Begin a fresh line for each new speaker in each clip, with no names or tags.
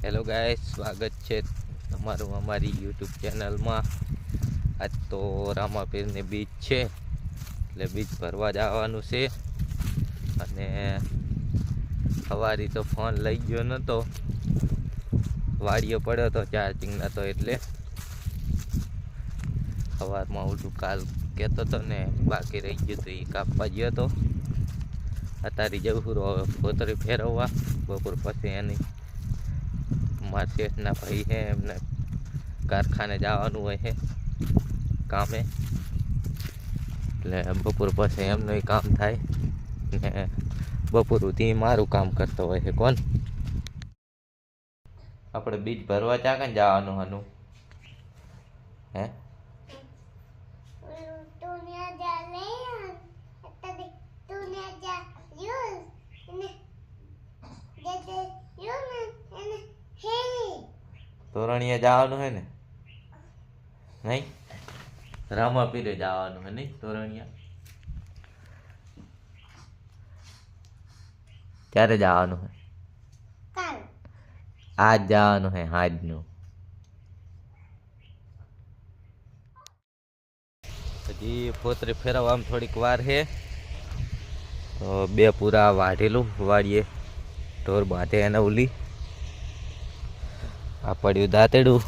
Hello guys, સ્વાગત છે તમારું અમારી યુટ્યુબ ચેનલમાં। આજ તો રામાપીરની બીચ છે એટલે બીચ ભરવા જવાનું છે। અને સવારે તો ફોન લઈ ગયો નહોતો, વાડીએ પડ્યો તો ચાર્જિંગ નહોતો એટલે સવારમાં ઉઠું કાલ કહેતો હતો ને બાકી રહી ગયું તો એ કાપવા ગયો હતો। અત્યારે જવું હવે ફોતરી ફેરવવા, બપોર પછી એની મારા શેઠના ભાઈ છે એમને કારખાને જવાનું હોય છે કામે, એટલે બપોર પછી એમનું કામ થાય ને બપોર સુધી મારું કામ કરતો હોય છે। કોણ આપણે બીજ ભરવા ચાકે જવાનું હનું હે? તોરણીએ જવાનું હે ને? નહીં, રામાપીરે જવાનું હે નહીં તોરણિયા? ક્યારે જવાનું હે? આજ જવાનું હે, આજનું। હજી ફોતરી ફેરવવામાં થોડીક વાર છે તો બે પૂરા વાઢેલું વાળીએ ઢોર બાંધે એને ઉલી આ પડ્યું દાંતેડું।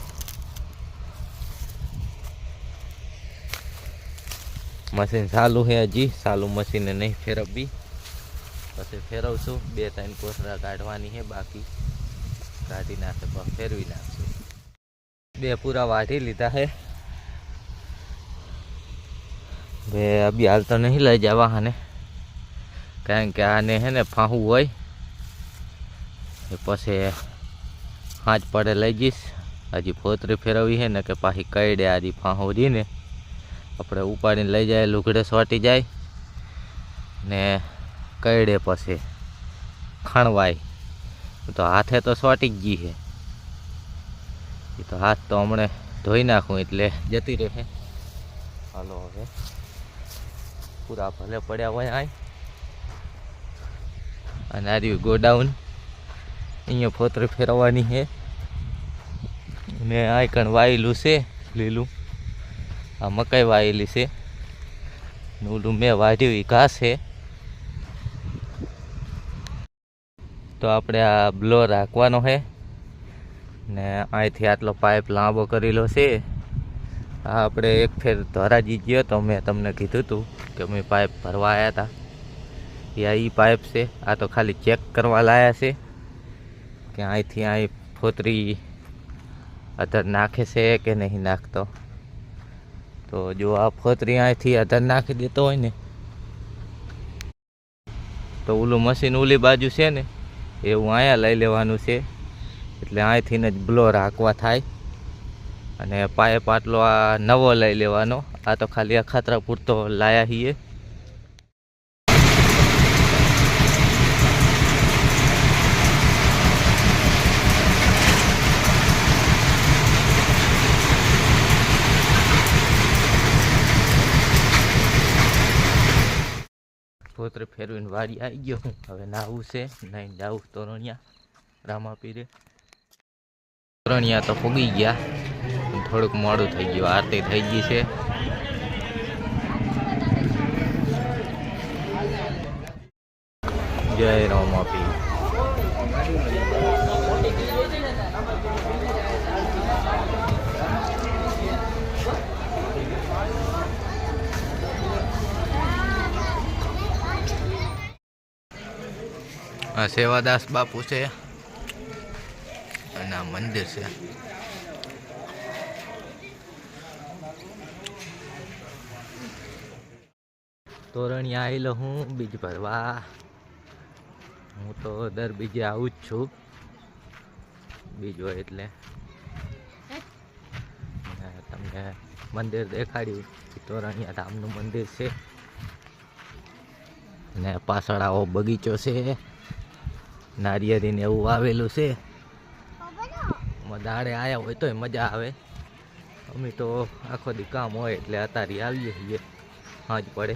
મશીન ચાલુ છે, હજી ચાલુ મશીને નહીં ફેરવવી, પછી ફેરવશું। 2-3 કોથળા કાઢવાની છે, બાકી કાઢી નાખે પણ ફેરવી નાખશું। બે પૂરા વાઢી લીધા છે, બે અભી હાલ તો નહીં લઈ જવા આને, કારણ કે આને હે ને ફાહું હોય પછી હાથ પડે લઈ જઈશ। હજી ફોતરી ફેરવી છે ને કે પાછી કઈડે હજી ફાહું રહીને આપણે ઉપાડીને લઈ જાય, લુગડે સોટી જાય ને કઈડે પછી ખણવાય તો હાથે તો સોટી જ ગઈ છે, એ તો હાથ તો હમણાં ધોઈ નાખું એટલે જતી રહે। હાલો હવે પૂરા ભલે પડ્યા હોય આ અને આ રહ્યું ગોડાઉન, અહીંયા ફોતરી ફેરવવાની છે ને આ કણ વાયેલું છે લીલું, આ મકાઈ વાયેલી છે ને ઓલું મેં વાઢ્યું એ ઘાસ છે। તો આપણે આ બ્લો રાખવાનો છે ને અહીંથી આટલો પાઇપ લાંબો કરેલો છે। આ આપણે એક ફેર ધોરાજી ગયો તો મેં તમને કીધું હતું કે અમે પાઇપ ભરવા આવ્યા હતા, યા એ પાઇપ છે। આ તો ખાલી ચેક કરવા લાયા છે કે અહીંથી અહીં ફોતરી અધર નાખે છે કે નહીં નાખતો। તો જો આ ફોતરી અહીંથી અધર નાખી દેતો હોય ને તો ઓલું મશીન ઓલી બાજુ છે ને એવું અહીંયા લઈ લેવાનું છે, એટલે અહીંથી જ બ્લો રાખવા થાય। અને પાઇપ આટલો આ નવો લઈ લેવાનો, આ તો ખાલી અખાતરા પૂરતો લાયા છીએ। ફોતરી ફેરવીને વાડી આવી ગયો હું, હવે નાવું છે, નહીં જાવું તોરણિયા રામાપીરે। તોરણિયા તો ફૂગી ગયા, થોડુંક મોડું થઈ ગયું, આરતી થઈ ગઈ છે। જય રામાપીર। આ સેવાદાસ બાપુ છે અને આ મંદિર છે। તોરણિયા આવેલો હું બીજ ભરવા, હું તો દર બીજે આવું જ છું બીજ હોય એટલે। તમને મંદિર દેખાડ્યું, તોરણિયા ધામનું મંદિર છે ને પાછળ આવો બગીચો છે, નારિયેળીને એવું આવેલું છે। દાડે આવ્યા હોય તોય મજા આવે, અમે તો આખો દી કામ હોય એટલે અત્યારે આવીએ છીએ, સાંજ પડે।